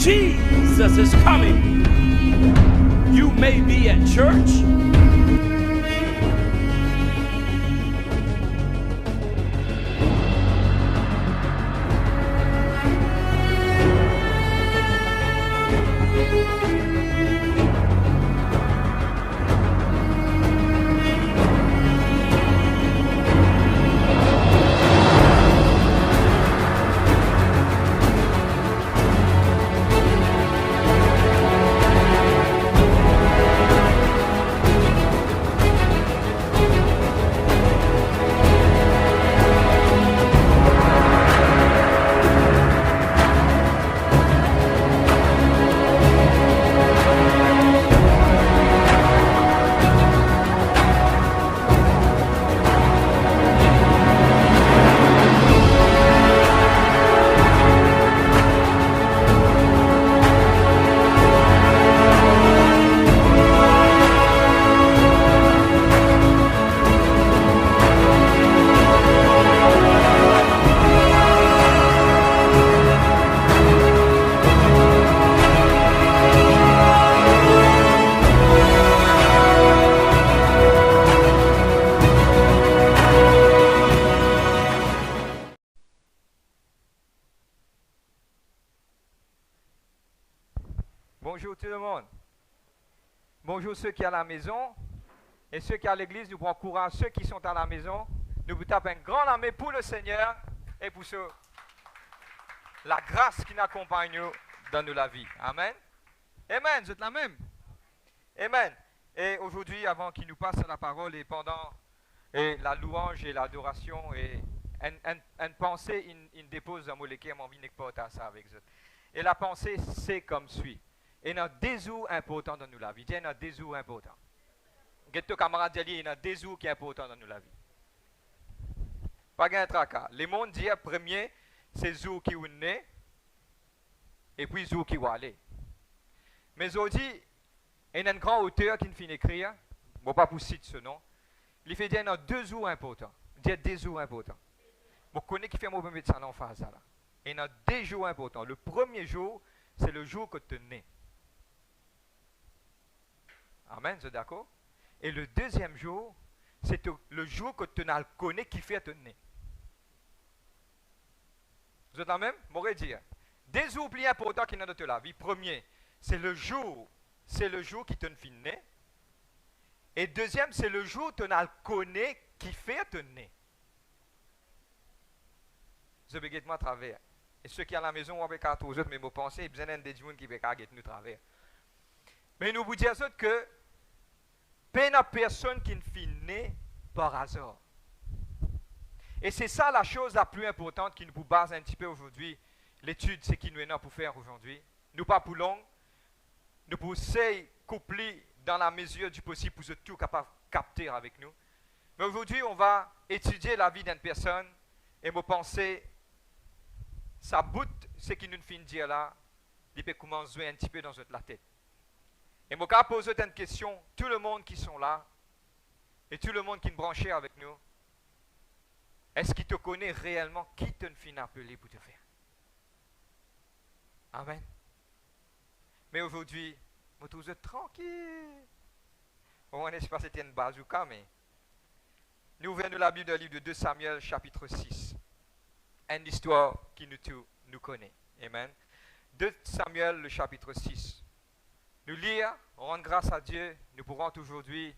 Jesus is coming. You may be at church. Bonjour tout le monde. Bonjour ceux qui sont à la maison et ceux qui sont à l'église. Nous prenons courage ceux qui sont à la maison. Nous vous tapons un grand amen pour le Seigneur et pour ceux, la grâce qui nous accompagne dans la vie. Amen. Amen. Vous êtes la même. Amen. Et aujourd'hui, avant qu'il nous passe la parole et pendant la louange et l'adoration et une pensée, une dépose dans mon lequel j'ai envie de porter ça avec vous. Et la pensée, c'est comme suit. Et il y a des jours importants dans la vie. Il y a des jours importants. Get-toi camarade, il y a des jours qui sont importants dans la vie. Pas de tracas. Les mondes disent premier, c'est jour qui est né et puis jour qui va aller. Mais aujourd'hui, il y a un grand auteur qui finit d'écrire, je ne vais pas vous citer ce nom, il fait dire qu'il y a deux jours importants. Il y a des jours importants. Vous connaissez qui fait mon premier ça en face là. Et il y a des jours importants. Le premier jour, c'est le jour que tu es né. Amen, vous êtes d'accord? Et le deuxième jour, c'est le jour que tu ne connais qui fait te né. Vous êtes la même? M'aurait dit. Des jours plus importants qui sont dans la vie. Premier, c'est le jour qui te fait né. Et deuxième, c'est le jour que tu ne connais qui fait te né. Je vais guetter moi à travers. Et ceux qui sont à la maison, on va faire aux autres, mais vos pensées, ils ont des gens qui veulent guetter nous travers. Mais nous vous disons que pas une personne qui ne finit par hasard. Et c'est ça la chose la plus importante qui nous base un petit peu aujourd'hui. L'étude, c'est qui nous est là pour faire aujourd'hui. Nous pas pour long. Nous pour essayer de coupler dans la mesure du possible pour tout capable de capter avec nous. Mais aujourd'hui, on va étudier la vie d'une personne et me penser, ça bout ce qui nous fait dire là, il peut commencer à jouer un petit peu dans la tête. Et je vais poser une question, tout le monde qui sont là, et tout le monde qui est branché avec nous, est-ce qu'il te connaît réellement qui te fait appeler pour te faire? Amen. Mais aujourd'hui, je trouve tranquille. On ne sait pas si c'était une bazooka, mais nous ouvrons la Bible dans le livre de 2 Samuel, chapitre 6. Une histoire qui nous connaît. Amen. 2 Samuel, le chapitre 6. Nous lire, rendre grâce à Dieu, nous pourrons aujourd'hui,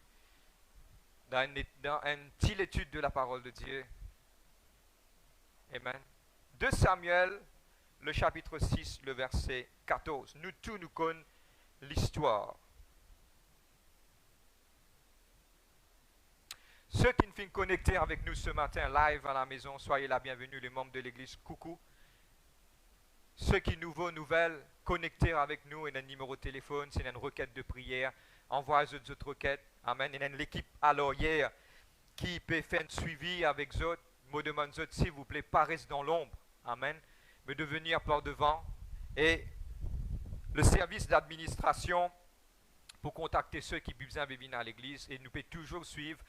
dans une petite étude de la parole de Dieu. Amen. 2 Samuel, le chapitre 6, le verset 14. Nous tous nous connaissons l'histoire. Ceux qui nous sont connectés avec nous ce matin, live à la maison, soyez la bienvenue, les membres de l'église, coucou. Ceux qui nouveaux nouvelles, connectés avec nous, il y a un numéro de téléphone, c'est une requête de prière, envoyez d'autres requêtes. Amen. Il y a l'équipe à l'arrière qui peut faire un suivi avec eux. Je demande s'il vous plaît, pas rester dans l'ombre. Amen. Mais de venir par devant. Et le service d'administration pour contacter ceux qui ont besoin de venir à l'église. Et nous pouvons toujours suivre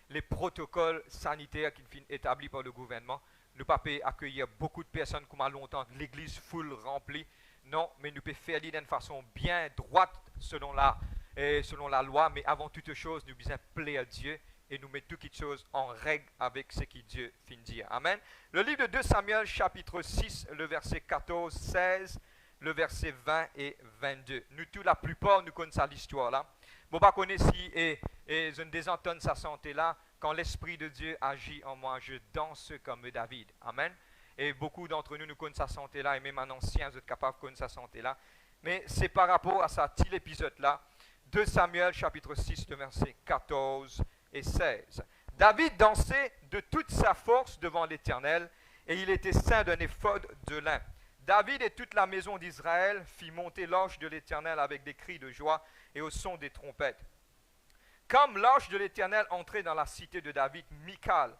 les protocoles sanitaires qui sont établis par le gouvernement. Nous ne pouvons pas accueillir beaucoup de personnes comme à longtemps, l'église full remplie. Non, mais nous pouvons faire d'une façon bien droite selon la loi, mais avant toute chose, nous devons plaire à Dieu et nous mettre toutes choses en règle avec ce que Dieu finit de dire. Amen. Le livre de 2 Samuel, chapitre 6, le verset 14, 16, le verset 20 et 22. Nous, tout la plupart, nous connaissons l'histoire là. Bon, pas connaître si je ne désentonne sa santé là. Quand l'Esprit de Dieu agit en moi, je danse comme David. Amen. Et beaucoup d'entre nous connaissent sa santé là, et même un ancien, vous êtes capable de connaître sa santé là. Mais c'est par rapport à ça, petit épisode là. 2 Samuel, chapitre 6, le verset 14 et 16. David dansait de toute sa force devant l'Éternel, et il était ceint d'un éphod de lin. David et toute la maison d'Israël fit monter l'ange de l'Éternel avec des cris de joie et au son des trompettes. Comme l'ange de l'Éternel entrait dans la cité de David, Michal,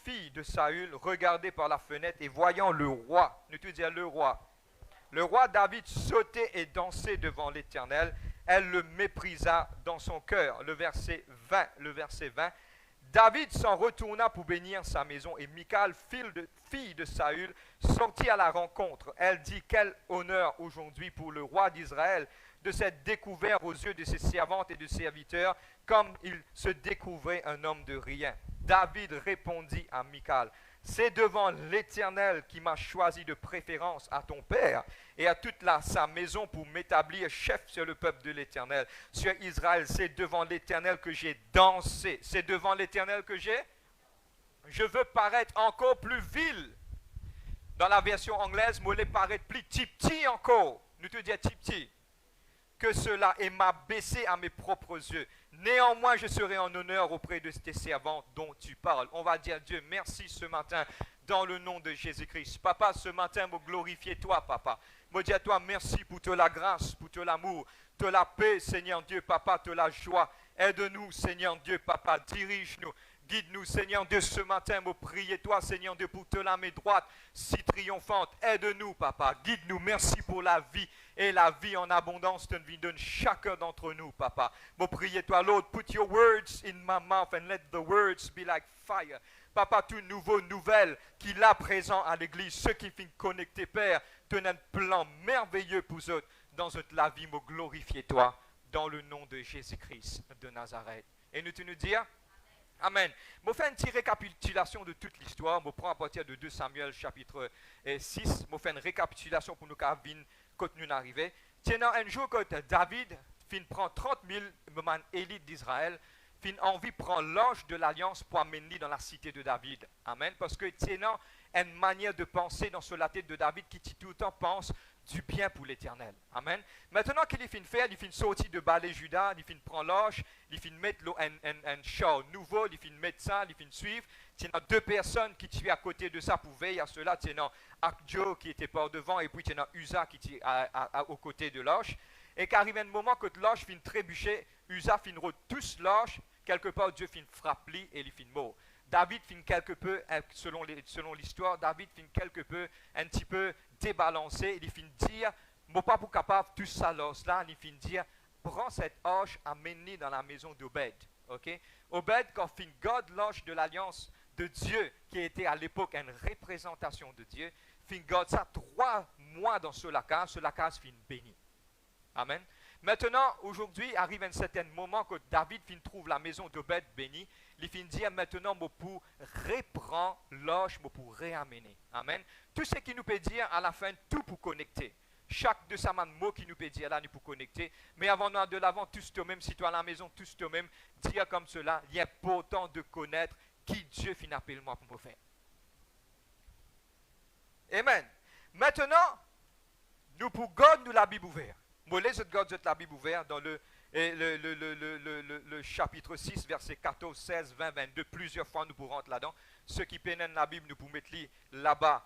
fille de Saül, regardait par la fenêtre et voyant le roi, nous te dire le roi David sautait et dansait devant l'Éternel, elle le méprisa dans son cœur. Le verset 20. David s'en retourna pour bénir sa maison et Michal, fille de Saül, sortit à la rencontre. Elle dit, quel honneur aujourd'hui pour le roi d'Israël de s'être découvert aux yeux de ses servantes et de ses serviteurs, comme il se découvrait un homme de rien. David répondit à Michal, c'est devant l'Éternel qui m'a choisi de préférence à ton père et à toute sa maison pour m'établir chef sur le peuple de l'Éternel. Sur Israël, c'est devant l'Éternel que j'ai dansé. C'est devant l'Éternel que je veux paraître encore plus vil. Dans la version anglaise, moi, je paraître plus petit encore. Nous te disons petit que cela et m'a baissé à mes propres yeux. Néanmoins, je serai en honneur auprès de tes servantes dont tu parles. On va dire Dieu, merci ce matin dans le nom de Jésus-Christ. Papa, ce matin, me glorifier toi, papa. Me dire à toi, merci pour toute la grâce, pour tout l'amour, toute la paix, Seigneur Dieu, papa, toute la joie. Aide-nous, Seigneur Dieu, papa, dirige-nous. Guide-nous, Seigneur Dieu, ce matin, me prier toi, Seigneur Dieu, pour te la main droite, si triomphante. Aide-nous, papa, guide-nous. Merci pour la vie et la vie en abondance, tu nous donnes chacun d'entre nous, papa. Me prier toi, Lord, put your words in my mouth and let the words be like fire. Papa, tout nouveau, nouvelle, qu'il a présent à l'église, ceux qui finissent connectés, Père, tu as un plan merveilleux pour eux, dans la vie, me glorifier toi, dans le nom de Jésus-Christ de Nazareth. Et nous te nous dire, Amen. Je fais une petite récapitulation de toute l'histoire. Je prends à partir de 2 Samuel chapitre 6. Je fais une récapitulation pour nous quand nous arrivons. Tiens, un jour, quand David prend 30 000 élites d'Israël, fin envie prend l'ange de l'alliance pour amener dans la cité de David. Amen. Parce que tiens, une manière de penser dans la tête de David qui tout le temps pense du bien pour l'Éternel. Amen. Maintenant qu'il finit faire, il finit sortir de Balé Juda, il finit prendre l'ange, il finit mettre un char nouveau, il finit mettre ça, il finit suivre. Il y a deux personnes qui tuent à côté de ça pour veiller à cela. Il y a Akjo qui était par devant et puis il y a Uza qui était aux côtés de l'ange. Et qu'arrive un moment que l'ange finit trébucher, Uza finit tous l'ange, quelque part Dieu finit frappe lui et il finit mort. David finit quelque peu, selon l'histoire, David finit quelque peu, un petit peu débalancé. Il finit dire, moi pas pour capable tout ça là, il finit dire, prends cette hache, amène-la dans la maison d'Obed. Okay? Obed, quand finit God, l'ange de l'alliance de Dieu, qui était à l'époque une représentation de Dieu, finit God ça 3 mois dans ce case finit béni. Amen. Maintenant, aujourd'hui, arrive un certain moment que David trouve la maison d'Obed bénie. Il finit dire maintenant, moi pour reprendre l'ange, moi pour réamener. Amen. Tout ce qui nous peut dire à la fin, tout pour connecter. Chaque de ces mots qui nous peut dire là, nous pour connecter. Mais avant de l'avant, tous toi même, si tu es à la maison, tous toi même, dire comme cela, il est important de connaître qui Dieu finit appelle moi pour me faire. Amen. Maintenant, nous pour God, nous la Bible ouverte. Moi, les autres God, la Bible ouverte dans le chapitre 6, verset 14, 16, 20, 22. Plusieurs fois, nous pourrons rentrer là-dedans. Ceux qui peinent la Bible, nous pouvons mettre là-bas,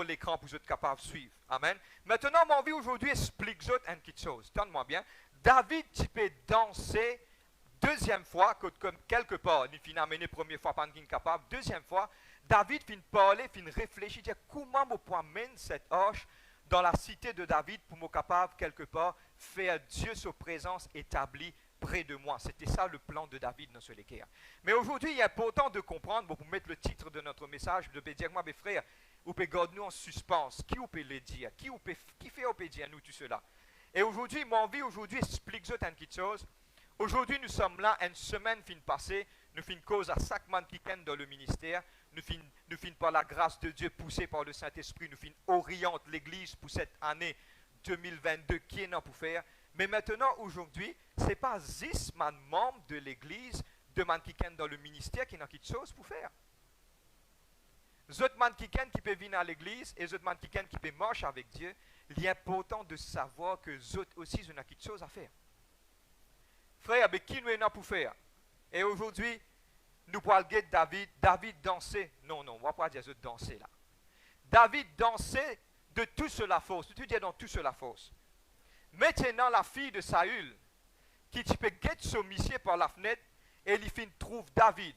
l'écran pour être capable de suivre. Amen. Maintenant, mon envie aujourd'hui explique une petite chose. Tente-moi bien. David, tu peux danser deuxième fois, comme quelque part, il finit amené première fois, pas capable. Deuxième fois, David finit parler, finit réfléchir, dire comment on peut amener cette hache dans la cité de David pour me capable quelque part faire Dieu sa présence établie près de moi. C'était ça le plan de David dans ce l'équerre. Mais aujourd'hui, il est important de comprendre, pour mettre le titre de notre message, de dire moi mes frères, ou peut garder nous en suspens, qui ou peut le dire, qui fait ou peut dire nous tout cela. Et aujourd'hui, mon vie aujourd'hui explique ça une petite chose. Aujourd'hui, nous sommes là, une semaine fin passée, nous fin cause à chaque man qui est dans le ministère, nous fin par la grâce de Dieu, poussé par le Saint-Esprit, nous fin oriente l'Église pour cette année 2022 qui est là pour faire. Mais maintenant, aujourd'hui, ce n'est pas 10 man membres de l'Église, de man qui est dans le ministère qui ont quelque chose pour faire. Autres man qui peut venir à l'église et autres man qui peut marcher avec Dieu, il est important de savoir que autres aussi ont quelque chose à faire. Frère, avec qui nous sommes pour faire? Et aujourd'hui, nous parlons de David. David dansait. Non, on ne va pas dire danser là. David dansait de tout cela force. Tu dis dans tout cela force. Maintenant, la fille de Saül, qui peut guetter son monsieur par la fenêtre, et il trouve David.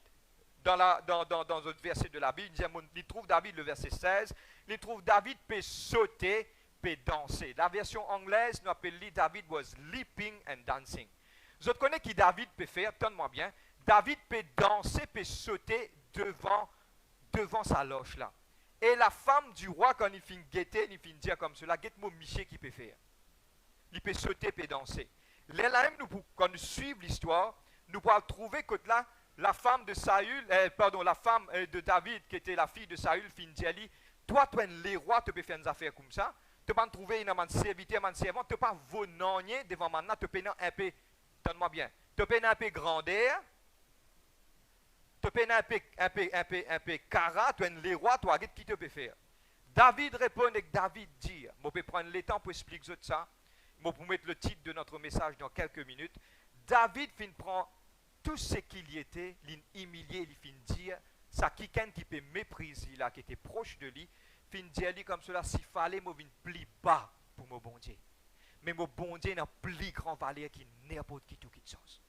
Dans un verset de la Bible, il trouve David, le verset 16, il trouve David peut sauter, peut danser. La version anglaise nous appelle David was leaping and dancing. Je connais qui David peut faire, donne-moi bien. David peut danser, peut sauter devant sa loge là. Et la femme du roi, quand il finit guetter, il finit dire comme cela, guette-moi Miché qui peut faire. Il peut sauter, peut danser. Là, quand nous suivons l'histoire, nous pouvons trouver que là, la femme de la femme de David, qui était la fille de Saül, fin dit, toi, tu es les rois, tu peux faire des affaires comme ça. Tu peux pas trouver une serviteur, un servant, tu peux pas venir devant maintenant, tu peux un peu, donne-moi bien, tu peux un peu grandeur, tu peux un peu cara, tu es les rois, tu as qui te peut faire. David répond et David dit, je peux prendre le temps pour expliquer ça, je peux mettre le titre de notre message dans quelques minutes. David prend tout ce qu'il y était, l'humilié, il fin dire, ça quelqu'un qui peut mépriser là, qui était proche de lui, fin dire comme cela, s'il fallait, moi, vin plus bas pour mon bon Dieu. Mais mon bon Dieu n'a plus grand valeur qui n'importe qui tout quelque chose.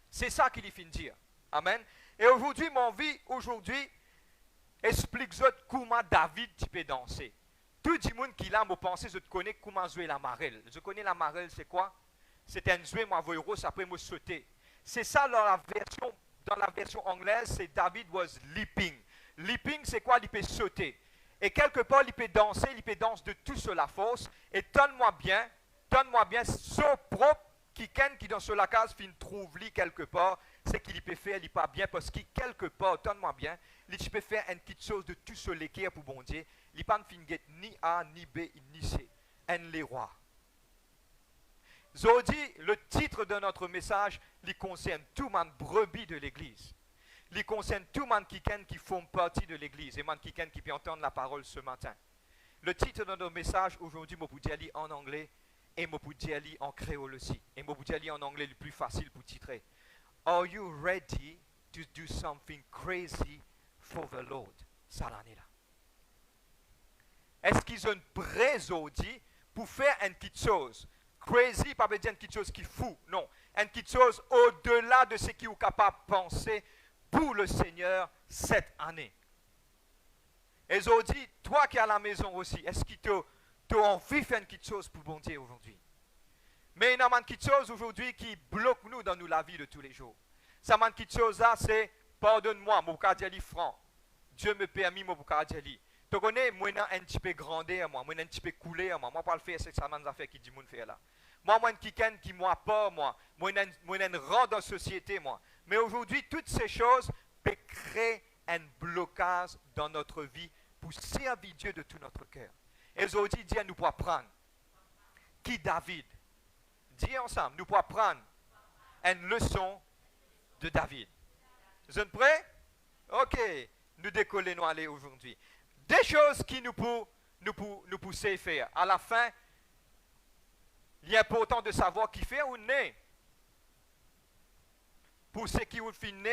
C'est ça qu'il fin dire. Amen. Et aujourd'hui, mon vie, explique comment David peut danser. Tout le monde qui l'a, moi, pensé, je connais comment jouer la marelle. Je connais la marelle, c'est quoi? C'est un jouet, moi, voyous, après, moi, sauter. C'est ça dans la version anglaise, c'est David was leaping. Leaping, c'est quoi? Il peut sauter. Et quelque part, il peut danser de tout cela force. Et donne-moi bien, son propre, qui dans cela case, fin trouve lui quelque part, c'est qu'il peut faire, il pas bien, parce qu'il quelque part, donne-moi bien, il peut faire une petite chose de tout ce l'équerre pour bon Dieu. Il pas fin get ni A, ni B, ni C. Un les rois. Zodi, le titre de notre message, il concerne tout le monde brebis de l'Église. Il concerne tout le monde qui font partie de l'Église et le monde qui peut entendre la parole ce matin. Le titre de notre message aujourd'hui, je peux dire en anglais et je peux dire en créole aussi. Et je peux dire en anglais le plus facile pour titrer. Are you ready to do something crazy for the Lord? Ça l'année là. Est-ce qu'ils sont prêts aujourd'hui pour faire une petite chose? Crazy, pas veut dire une petite chose qui fout, non. Une petite chose au-delà de ce qui est capable de penser pour le Seigneur cette année. Et je dis, toi qui es à la maison aussi, est-ce que tu as envie de faire une petite chose pour bon Dieu aujourd'hui? Mais il y a une petite chose aujourd'hui qui bloque nous dans la vie de tous les jours. Ça une petite chose là, c'est pardonne-moi, mon cadjali franc. Dieu me permet mon cadjali. Tu connais, moi, j'ai un petit peu grandeur, moi, un petit peu couleur, moi, pas le faire, c'est ça, des affaires qui dit, mon faire là. Moi, quelqu'un qui m'a pas, moi, un rang dans la société, moi. Mais aujourd'hui, toutes ces choses peuvent créer un blocage dans notre vie pour servir Dieu de tout notre cœur. Et aujourd'hui, Dieu nous peut prendre. Qui David? Dis ensemble, nous pouvons prendre une leçon de David. Vous êtes prêts? Ok, nous décollons, nous aller aujourd'hui. Des choses qui nous poussent à faire. À la fin, il est important de savoir qui fait ou n'est. Pour ceux qui ont fini,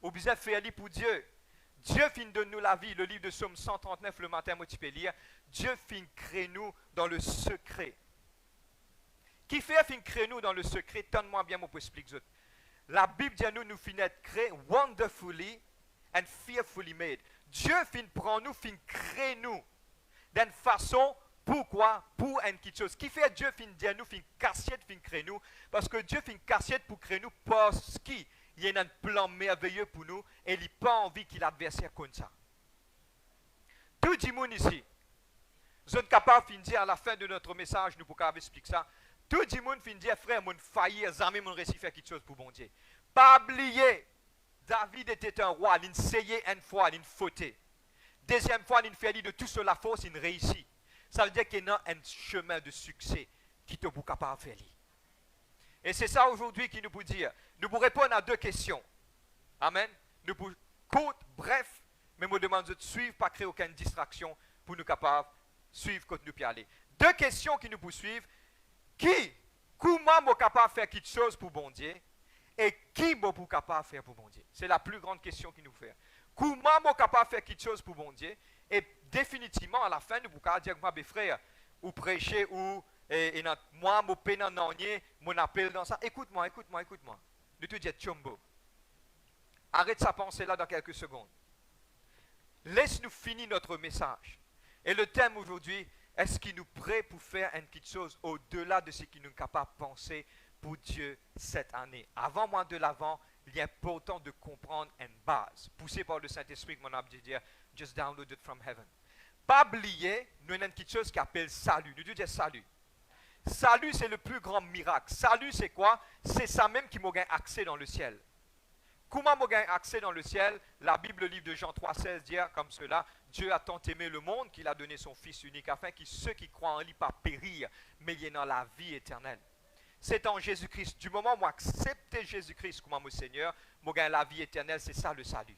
ou bien faire pour Dieu. Dieu finit de nous la vie. Le livre de Psaume 139, le matin, moi tu peux lire. Dieu finit créer nous dans le secret. Qui fait fin créer nous dans le secret? Donne-moi bien mon pour expliquer. La Bible dit à nous finit être créés wonderfully and fearfully made. Dieu fin prend nous, fin crée nous d'une façon, pourquoi? Pour une petite chose. Qui fait Dieu fin dit à nous, fin cassiette, fin crée nous? Parce que Dieu fin cassiette pour créer nous parce qu'il y a un plan merveilleux pour nous et il n'a pas envie qu'il l'adversaire comme ça. le monde ici, vous êtes capable de dire à la fin de notre message, nous pouvons expliquer ça. Tout le monde finit dire, frère, mon faillir, jamais mon réussi faire quelque chose pour bon Dieu. Pas oublier, David était un roi, il essayait une fois, il fautait. Deuxième fois, il fait de tout sur la force, il réussit. Ça veut dire qu'il y a un chemin de succès qui te capable de faire. Et c'est ça aujourd'hui qui nous peut dire. Nous pouvons répondre à deux questions. Amen. Nous pouvons court, bref, mais nous demandons de suivre, pas créer aucune distraction pour nous capables de suivre quand nous pouvons aller. Deux questions qui nous poursuivent. Comment suis-je capable de faire quelque chose pour bon Dieu et qui suis-je capable de faire pour bon Dieu? C'est la plus grande question qui nous fait. Comment suis-je capable de faire quelque chose pour bon Dieu? Et définitivement, à la fin, nous pouvons dire que mes frères, ou prêcher, ou moi, mon pénanonier, mon appel dans ça. Écoute-moi. Nous te disons Tchombo. Arrête sa pensée là dans quelques secondes. Laisse-nous finir notre message. Et le thème aujourd'hui, est-ce qu'il nous prêt pour faire une petite chose au-delà de ce qu'il nous est capable de penser pour Dieu cette année? Avant moi de l'avant, il est important de comprendre une base. Poussé par le Saint-Esprit, mon âme dit dire, just download it from heaven. Pas oublier, nous avons une petite chose qui appelle salut. Nous disons salut. Salut, c'est le plus grand miracle. Salut, c'est quoi? C'est ça même qui m'a gagné accès dans le ciel. Comment m'a gagné accès dans le ciel? La Bible, le livre de Jean 3,16 dit comme cela, Dieu a tant aimé le monde qu'il a donné son Fils unique afin que ceux qui croient en lui pas périr, mais y ait dans la vie éternelle. C'est en Jésus-Christ. Du moment où moi accepté Jésus-Christ comme mon Seigneur, moi gagné la vie éternelle, c'est ça le salut.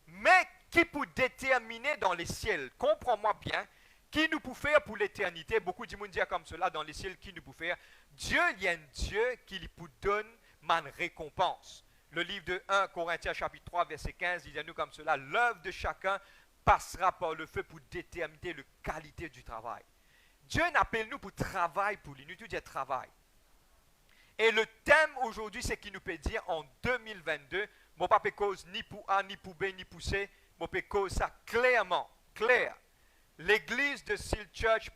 Mais qui peut déterminer dans les ciels? Comprends-moi bien. Qui nous peut faire pour l'éternité? Beaucoup de monde dit comme cela dans les ciels, qui nous peut faire? Dieu, il y a un Dieu qui lui donne ma récompense. Le livre de 1 Corinthiens chapitre 3 verset 15 dit à nous comme cela, l'œuvre de chacun passera par le feu pour déterminer la qualité du travail. Dieu n'appelle nous pour travail pour lui, nous tout dit travail. Et le thème aujourd'hui, c'est qu'il nous peut dire en 2022, mon pas cause ni pour A, ni pour B, ni pour C, mon peut cause ça clairement, clair. L'église de Seal Church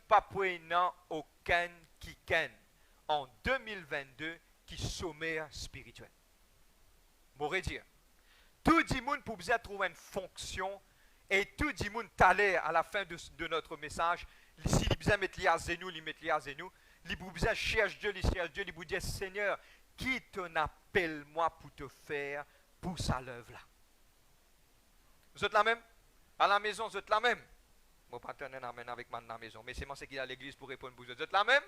n'a aucun quiken en 2022 qui sommaire spirituel. M'aurait dire, tout le monde pour bien trouver une fonction et tout le monde t'allait à la fin de notre message, s'il a besoin de mettre à genoux, il met à genoux, il a besoin de chercher Dieu, il vous dit, Seigneur, qui t'en appelle moi pour te faire pour sa l'œuvre là? Vous êtes la même? À la maison, vous êtes la même? Mon partenaire n'amène avec moi dans la maison, mais c'est moi qui est à l'église pour répondre. Vous êtes la même?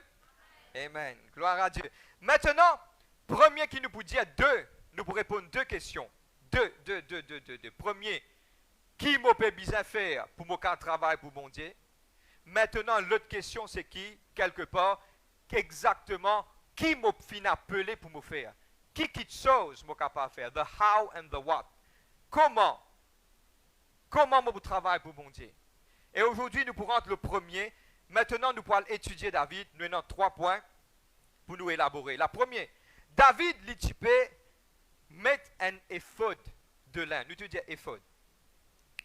Amen. Gloire à Dieu. Maintenant, premier qui nous peut dire deux. Nous pourrons répondre deux questions. Deux. Premier, qui m'a fait bien faire pour mon travail pour mon Dieu? Maintenant, l'autre question, c'est qui, quelque part, exactement, qui m'a fini appeler pour me faire? Qui chose m'a capable de faire? The how and the what. Comment mon travail pour mon Dieu? Et aujourd'hui, nous pourrons être le premier. Maintenant, nous pourrons étudier David. Nous avons 3 points pour nous élaborer. La première, David, l'équipé, mettre un éphod de lin. Nous te disons éphod.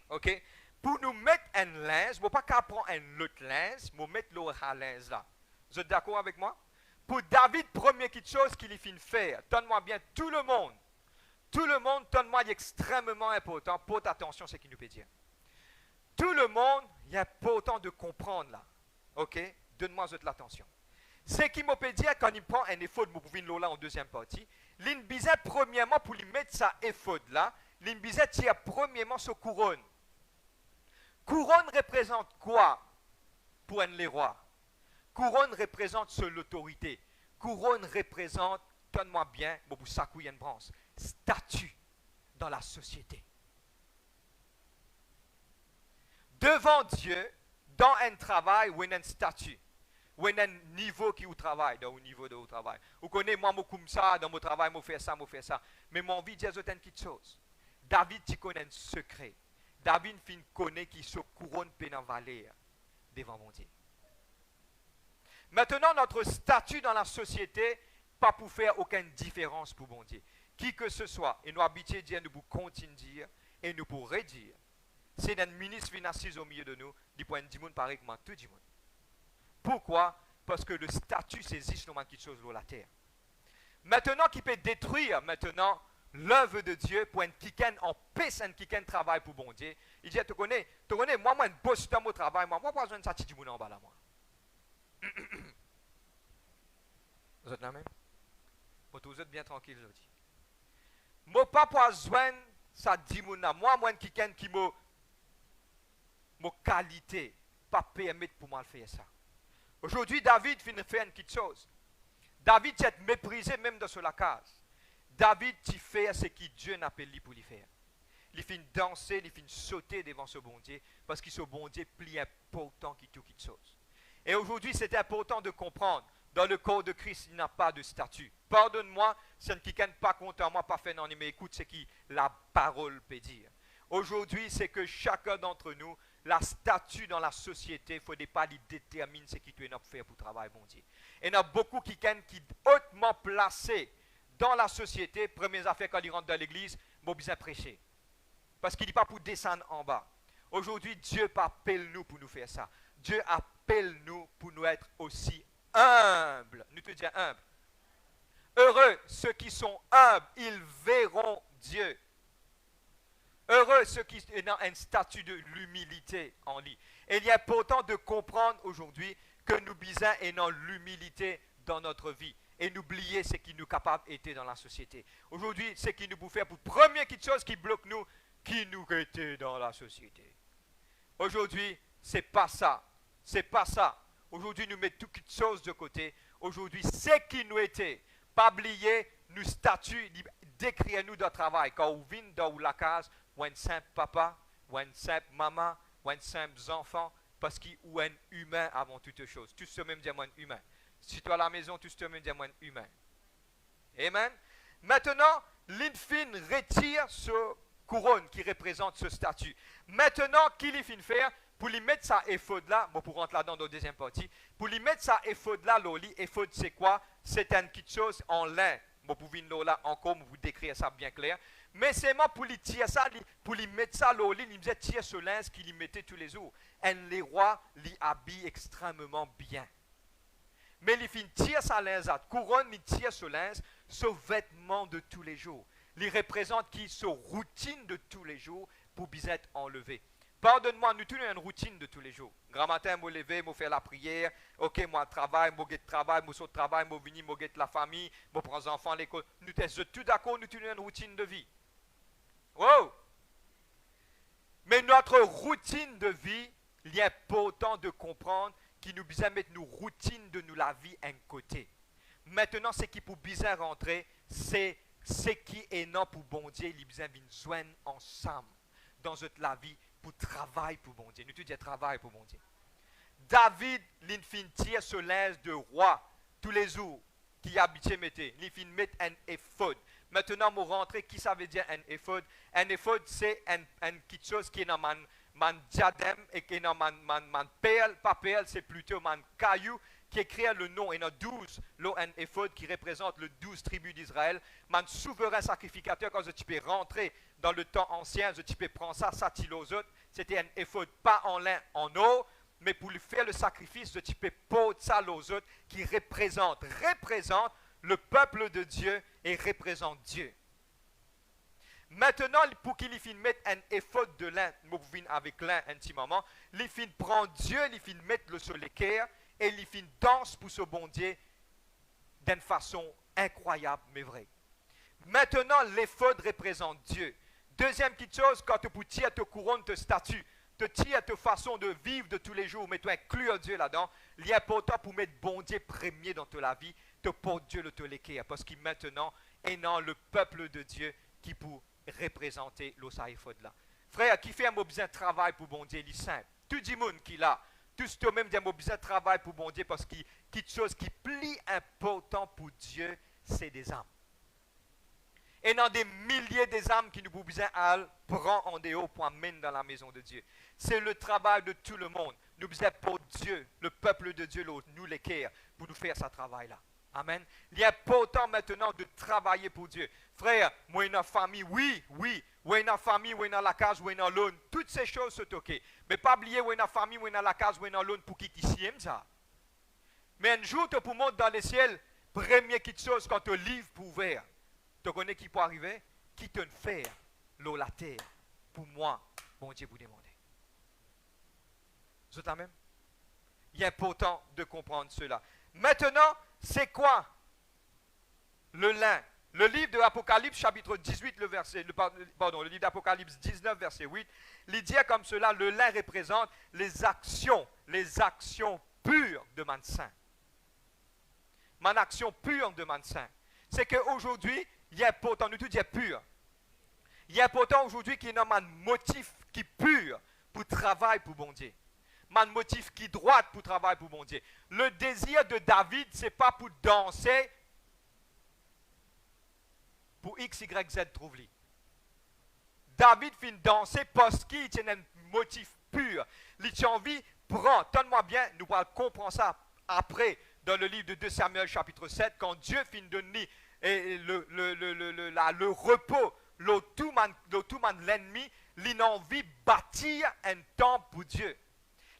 OK? Pour nous mettre un linge, je ne vais pas prendre un autre linge, je vais mettre l'autre linge là. Vous êtes d'accord avec moi? Pour David, première chose qu'il finit faire, donne-moi bien tout le monde, donne-moi extrêmement important, porte attention à ce qu'il nous peut dire. Tout le monde, il est important de comprendre là. OK? Donne-moi l'attention. Ce qui me peut dire, quand il prend un éphod, vous pouvez le là en deuxième partie, l'Inbizet, premièrement, pour lui mettre sa éphod là, l'Inbizet tire premièrement sa couronne. Couronne représente quoi pour un les rois? Couronne représente l'autorité. Couronne représente, donne-moi bien, pour ça qu'il y a une branche, statut dans la société. Devant Dieu, dans un travail ou un statut, ou un niveau qui vous travaille, dans le niveau de votre travail. Vous connaissez, moi, je comme ça, dans mon travail, je fais ça. Mais mon vie dit une petite chose. David, tu connais un secret. David connaît qui se couronne pénal valeur devant mon Dieu. Maintenant, notre statut dans la société, pas pour faire aucune différence pour mon Dieu. Qui que ce soit, et nous habituons à dire, nous pour continuer dire, et nous pour redire. C'est un ministre qui vient assis au milieu de nous, il peut dire pareil que moi, tout le monde. Pourquoi? Parce que le statut saisit seulement quelque chose sur la terre. Maintenant, qui peut détruire maintenant l'œuvre de Dieu pour un quiken en paix, un quiken travail pour bon Dieu. Il dit, tu connais, moi, un boss dans mon travail, moi, pas besoin de ça, tu en bas là, moi. Vous êtes là même? Vous êtes bien tranquille aujourd'hui. Moi, pas besoin de ça, moi, un quiken qui m'a qualité, pas permettre pour moi faire ça. Aujourd'hui, David finit faire une petite chose. David s'est méprisé même dans la case. David, tu fais ce que Dieu n'appelle lui pour lui faire. Il finit danser, il finit sauter devant ce bon Dieu, parce que ce bon Dieu est plus important que toute chose. Et aujourd'hui, c'est important de comprendre, dans le corps de Christ, il n'y a pas de statut. Pardonne-moi, c'est qui n'est pas content, moi, pas fait non, mais écoute ce que la parole peut dire. Aujourd'hui, c'est que chacun d'entre nous, la statut dans la société, il ne faut pas lui déterminer ce qu'il doit faire pour travailler, bon Dieu. Et il y a beaucoup qui sont hautement placés dans la société. Première affaire, quand ils rentrent dans l'église, ils ont besoin de prêcher. Parce qu'il n'est pas pour descendre en bas. Aujourd'hui, Dieu appelle nous pour nous faire ça. Dieu appelle nous pour nous être aussi humbles. Nous te disons humbles. Heureux ceux qui sont humbles, ils verront Dieu. Heureux ceux qui sont dans un statut de l'humilité en lui. Et il est important de comprendre aujourd'hui que nous bisons et dans l'humilité dans notre vie. Et n'oublier ce qui nous capable était dans la société. Aujourd'hui, ce qui nous peut faire pour première chose qui bloque nous, qui nous était dans la société. Aujourd'hui, c'est pas ça. C'est pas ça. Aujourd'hui, nous mettons toutes choses de côté. Aujourd'hui, ce qui nous était, pas oublier, nous statuts, décrire nous dans le travail. Quand on vient dans la case, ou un simple papa, ou un simple maman, ou un simple enfant, parce qu'il ou un humain avant toute chose. Tout ce même dire un humain. Si tu es à la maison, tout ce même dire un humain. Amen. Maintenant, l'Infin retire ce couronne qui représente ce statut. Maintenant, qu'il y finit faire pour lui mettre sa éphode là, bon, pour rentrer là dans la deuxième partie, pour lui mettre sa éphode là, l'oli, éphode c'est quoi? C'est une petite chose en lin. Bon, pour venir là encore, vous décrire ça bien clair. Mais c'est moi pour lui tirer ça, pour lui mettre ça l'oli, il me disait tirer ce linge qu'il y mettait tous les jours. Et les rois l'y habillent extrêmement bien. Mais il finit tire sa linge, couronne, il tire ce linge, ce vêtement de tous les jours. Il représente qui ce routine de tous les jours pour bien être enlevé. Pardonne-moi, nous tenons une routine de tous les jours. Grand matin, je me lever, je fais la prière. Ok, moi, travail, je travail, je saute travail, je viens, je la famille, je prends les enfants à l'école. Nous sommes tous d'accord, nous tenons une routine de vie. Wow! Mais notre routine de vie, il est important de comprendre qu'il nous besoin mettre nos routines de nous la vie à un côté. Maintenant, ce qui pour bien rentrer, c'est ce qui est non pour bon Dieu, il besoin de joindre ensemble dans la vie pour travailler pour bon Dieu. Nous te disons travail pour bon Dieu. David, l'infin tire ce linge de roi tous les jours qui habitait mettait. L'infin met un éphod. Maintenant, pour rentrer, qui ça veut dire un éphod? Un éphod, c'est une petite chose qui est dans mon diadème et qui est dans mon perle. Pas perle, c'est plutôt mon caillou qui écrit le nom. Et dans 12, un éphod qui représente les 12 tribus d'Israël. Mon souverain sacrificateur, quand tu peux rentrer dans le temps ancien, tu peux prendre ça tu aux autres. C'était un éphod, pas en lin, en eau, mais pour lui faire le sacrifice, tu peux poser ça aux autres qui représente le peuple de Dieu et représente Dieu. Maintenant, pour qu'il finisse mettre un éphod de lin, avec lin intimement, il finit prendre Dieu, il finit mettre le sur l'équerre et il finit danse pour ce bon Dieu d'une façon incroyable mais vraie. Maintenant, l'éphod représente Dieu. Deuxième petite chose, quand tu peux tirer ta couronne, ta statut, te tirer ta façon de vivre de tous les jours, mais tu inclure Dieu là-dedans, il est important pour mettre bon Dieu premier dans ta vie, te porte Dieu le te l'équerre, parce qu'il maintenant est dans le peuple de Dieu qui peut représenter l'osaïphod là. Frère, qui fait un besoin de travail pour bon Dieu, il est simple. Tout le monde qui l'a, tous toi-même qui a besoin de travail pour bon Dieu, parce que quelque chose qui plie important pour Dieu, c'est des âmes. Et dans des milliers des âmes qui nous ont besoin à prendre en dehors pour amener dans la maison de Dieu. C'est le travail de tout le monde. Nous besoin pour Dieu, le peuple de Dieu, nous l'équerre, pour nous faire ce travail-là. Amen. Il est important maintenant de travailler pour Dieu. Frère, moi, dans la famille, oui. Oui, dans la famille, oui, dans la case, oui, dans l'autre. Toutes ces choses sont OK. Mais pas oublier, oui, dans la famille, oui, dans la case, oui, dans l'autre, pour qui aime ça. Mais un jour, tu peux monter dans le ciel, première petite chose, quand tu livre pour ouvert. Tu connais qui peut arriver? qui te fait l'eau la terre pour moi, bon Dieu, vous demander. Vous êtes là même? Il est important de comprendre cela. Maintenant, c'est quoi le lin? Le livre de l'Apocalypse, chapitre 18, le livre d'Apocalypse 19, verset 8, il dit comme cela, le lin représente les actions pures de man saint. Mon action pure de man saint. C'est qu'aujourd'hui, il est important, nous tout dit pur. Il est important aujourd'hui qu'il y ait un motif qui est pur pour travailler pour bon Dieu. Un motif qui est droit pour travailler pour bon Dieu. Le désir de David, ce n'est pas pour danser pour X, Y, Z trouve-lui. David finit danser parce qu'il tient un motif pur. Il a envie, prends, donne-moi bien, nous allons comprendre ça après dans le livre de 2 Samuel chapitre 7, quand Dieu finit de donner le repos, le tout man l'ennemi, il a envie de bâtir un temple pour Dieu.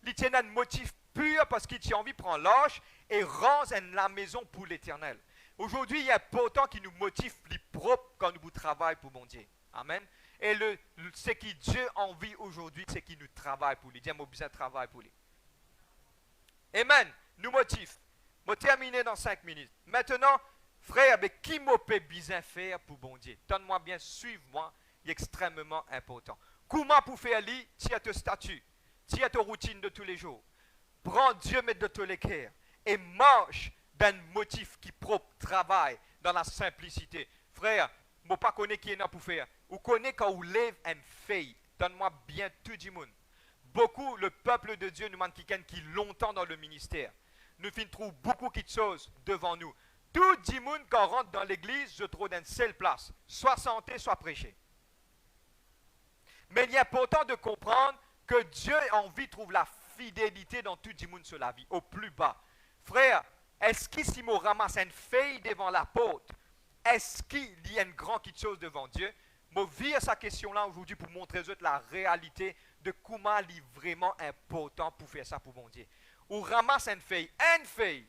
Il tient un motif pur parce qu'il a envie de prendre l'âge et rendre la maison pour l'éternel. Aujourd'hui, il y a pourtant qui nous motive plus propre quand nous travaillons pour mon Dieu. Amen. Et ce que Dieu a envie aujourd'hui, c'est qu'il nous travaille pour lui. Dieu a besoin de travail pour lui. Amen. Nous motive. Je vais terminer dans 5 minutes. Maintenant, frère, qui m'a besoin faire pour bon Dieu? Donne-moi bien, suive-moi. Il est extrêmement important. Comment pour faire lui? Tu as ton statut. Tu as ta routine de tous les jours. Prends Dieu, mets de tous les cœurs. Et marche d'un motif qui propre travail dans la simplicité. Frère, je ne sais pas qui est là pour faire. Vous connaissez quand vous lève une feuille. Donne-moi bien tout le monde. Beaucoup, le peuple de Dieu nous demande quelqu'un qui est longtemps dans le ministère. Nous trouvons beaucoup de choses devant nous. Tout le monde, quand on rentre dans l'église, je trouve dans une seule place. Soit santé, soit prêcher. Mais il est important de comprendre que Dieu a envie de trouver la fidélité dans tout le monde sur la vie, au plus bas. Frère, est-ce qu'ici, on ramasse une feuille devant la porte? Est-ce qu'il y a une grande chose devant Dieu? Je vire sa question-là aujourd'hui pour montrer la réalité de comment il est vraiment important pour faire ça pour mon Dieu. On ramasse une feuille,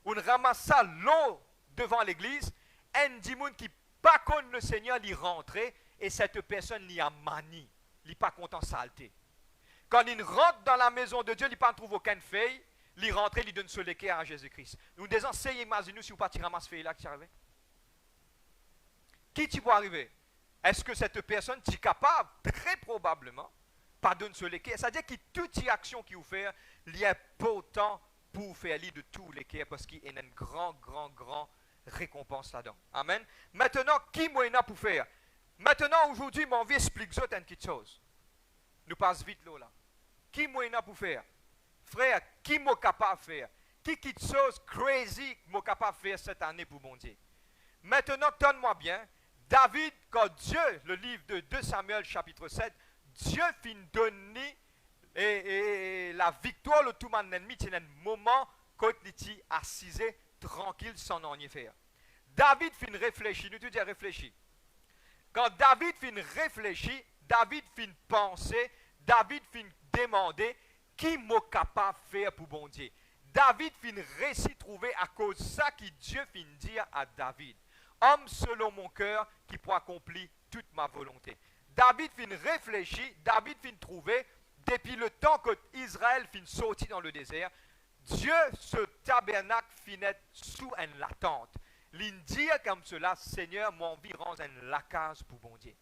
on ramasse ça l'eau devant l'église, un démon qui pas contre le Seigneur, il rentre et cette personne il a manie, il n'est pas content saleté. Quand il rentre dans la maison de Dieu, il ne trouve aucune feuille, il rentre, il donne ce l'équerre à Jésus-Christ. Nous disons, c'est imagine-nous si vous ne ramassez feuille là qui arrive. Qui tu peux arriver? Est-ce que cette personne est capable? Très probablement. Pas donner ce l'équerre. C'est-à-dire que toute action qu'il vous fait, il y a pourtant pour faire de tous les cœurs parce qu'il y a une grande récompense là-dedans. Amen. Maintenant, qui m'a pour faire? Maintenant, aujourd'hui, mon vie explique une petite chose. Nous passe vite là. Qui m'a pour faire? Frère, qui m'a capable de faire? Qui chose crazy m'a capable de faire cette année pour mon Dieu? Maintenant, donne-moi bien. David, quand Dieu, le livre de 2 Samuel chapitre 7, Dieu finit donner et la victoire le tout mon ennemi, c'est un moment quand il est assis tranquille sans rien faire. David finit réfléchir, nous te dis réfléchir. Quand David finit réfléchir, David finit penser, David finit demander qui m'a capable de faire pour bon Dieu. David finit réussir trouver à cause de ça que Dieu finit dire à David. Homme selon mon cœur qui pourra accomplir toute ma volonté. David finit réfléchir, David finit trouver, depuis le temps que Israël finit sortir dans le désert, Dieu, ce tabernacle finit sous une latente. Il dit comme cela, Seigneur, mon envie rend une lacase pour bon Dieu.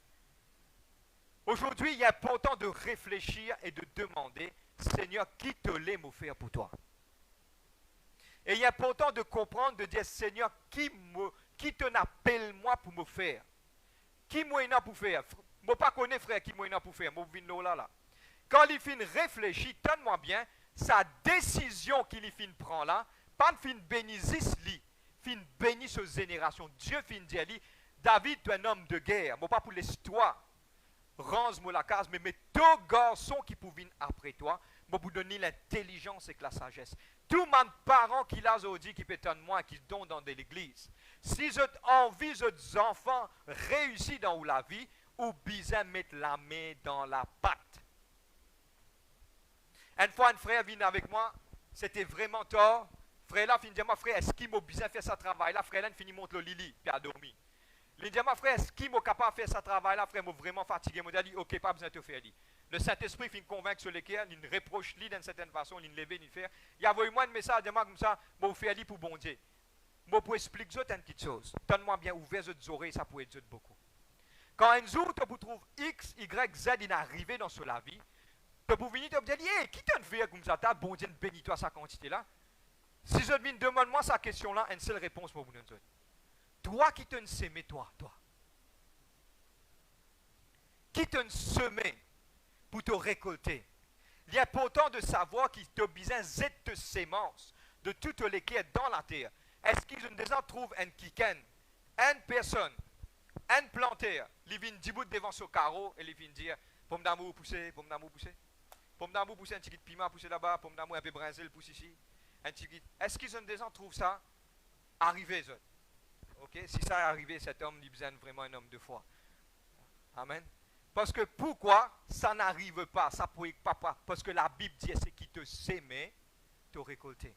Aujourd'hui, il est important de réfléchir et de demander, Seigneur, qui te l'est m'offrir pour toi? Et il est important de comprendre, de dire, Seigneur, qui te appelle moi pour me faire? Qui m'a pour faire? Je ne pas connais frère qui m'a pour faire. Là. Quand il finit réfléchir, donne-moi bien, sa décision qu'il finit prendre là, pas fin bénir lui, fin bénir sa génération. Dieu fin dire lui, David, tu es un homme de guerre, mais pas pour l'histoire. Range-moi la case, mais mes deux garçons qui peuvent venir après toi, je vous donner l'intelligence et la sagesse. Tout mon parent qui l'a dit, qui peut être moi, qui donne dans l'église. Si j'ai envie, ces enfants réussissent dans la vie, ou besoin mettre la main dans la pâte. Une fois, un frère vient avec moi, c'était vraiment tort. Frère là, finit dire, moi frère, est-ce qu'il m'a besoin de faire ce travail là? Frère là, finit montre le Lili, puis a dormi. Il dit, ma frère, est-ce qu'il est capable de faire ce travail-là, frère, moi vraiment fatigué. Moi, dit, ok, pas besoin de te faire. Le Saint-Esprit finit convaincre sur lesquels, il reproche d'une certaine façon, il lève, il fait. Il y a moi un message de moi comme ça, moi, faire pour bon Dieu. Moi, pour expliquer une petite chose. Donne-moi bien ouvert les oreilles, ça pourrait être beaucoup. Quand un jour, tu trouves X, Y, Z, il est arrivé dans la vie, tu peux venir te dire, hey, qui t'a fait comme ça, bon Dieu, bénis-toi sa quantité-là. Si je viens demande-moi sa question-là, une seule réponse pour vous donner. Toi qui te semé, toi. Qui te semé pour te récolter. Il est important de savoir qu'il te besoin cette sémence de toutes les qui est dans la terre. Est-ce qu'ils ont déjà trouvé un kiken, une personne, un planteur, il vient 10 bouts devant ce carreau et il vient dire, pomme d'amour pousser, pomme d'amour pousser. Pomme d'amour pousser, un petit piment pousser là-bas, pomme d'amour un peu brinzé, pousse ici. Est-ce qu'ils ont déjà trouvé ça arrivé, ça? Ok, si ça est arrivé, cet homme, il besoin vraiment un homme de foi. Amen. Parce que pourquoi ça n'arrive pas, ça pourrait pas, parce que la Bible dit c'est qui te sème, te récolter.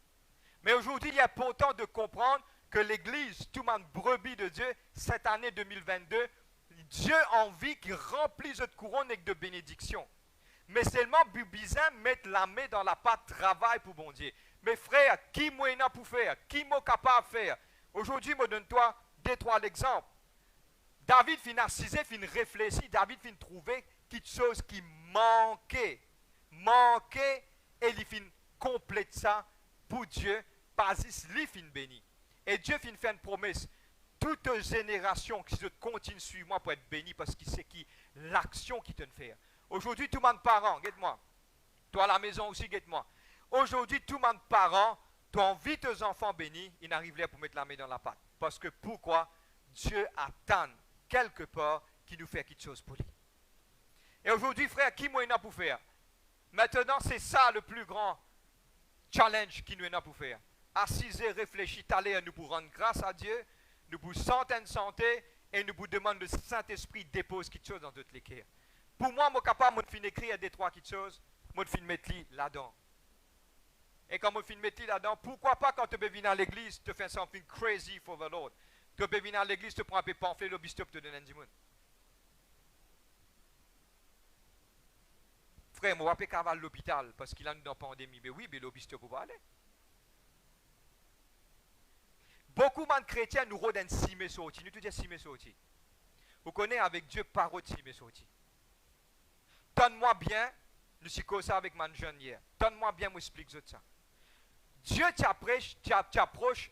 Mais aujourd'hui, il est important de comprendre que l'Église, tout le monde brebis de Dieu, cette année 2022, Dieu a envie qu'il remplisse cette couronne avec de bénédictions. Mais seulement besoin mettre la main dans la pâte travail pour bon Dieu. Mes frères, qui m'a pour faire, qui m'a capable de faire. Aujourd'hui, je donne-toi 2-3 exemples. David fin assisé, fin réfléchi, David fin trouver quelque chose qui manquait, et il fin complète ça pour Dieu, basis lui fin béni. Et Dieu fin fait une promesse, toute génération qui se continue suivre moi pour être béni parce qu'il sait qui l'action qui te fait. Aujourd'hui, tout le monde parent, guette-moi. Toi à la maison aussi, guette-moi. Aujourd'hui, tout le monde parent, tu envie tes enfants bénis, ils n'arrivent pas pour mettre la main dans la pâte. Parce que pourquoi? Dieu attend quelque part qui nous fait quelque chose pour lui. Et aujourd'hui, frère, qui nous a pour faire? Maintenant, c'est ça le plus grand challenge qui nous a pour faire. Assiser, réfléchir, aller nous pour rendre grâce à Dieu, nous pour santé et nous pour demander le Saint-Esprit dépose quelque chose dans notre cœurs. Pour moi, je suis capable de écrire des trois quelque chose, je vais mettre là-dedans. Et quand je finis mettre là-dedans, pourquoi pas quand tu peux venir à l'église, tu fais something crazy for the Lord. Tu peux venir à l'église, tu prends un peu de pamphlet, le bistop te donne un dimoun. Frère, moi, je ne vais pas à l'hôpital parce qu'il a une pandémie. Mais oui, mais le bistop peut pas aller. Beaucoup de chrétiens nous rodent un simé sorti. Nous te disons simé sorti. Vous connaissez avec Dieu parole simé sorti. Donne-moi bien, nous sommes comme ça avec mon jeune hier. Donne-moi bien, moi explique ça. Dieu t'approche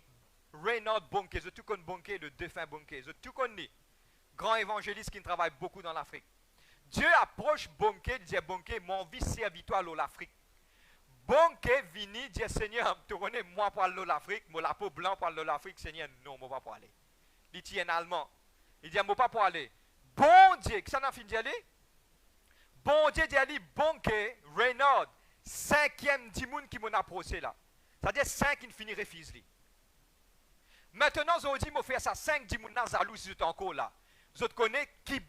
Reinhard Bonnke, je tout connais Bonnke, le défunt Bonnke, je tout connais, grand évangéliste qui travaille beaucoup dans l'Afrique. Dieu approche Bonnke, il dit Bonnke, mon vie servitoire à l'Afrique. Bonnke vini, dit Seigneur, tu connais moi pour aller à l'Afrique, moi la peau blanc pour aller à l'Afrique, Seigneur, non, moi pas pour aller. Il dit en allemand, il dit moi pas pour aller. Bon Dieu, qui ça n'a fini d'y aller? Bon Dieu dit aller, Bonnke, Reinhard, 5e dimoun qui m'a approché là. C'est-à-dire 5 qui ne finirait fils-li. Maintenant, je dis, je faire ça 5 dimoun dans Zalou si vous êtes encore là. Vous connaissez qui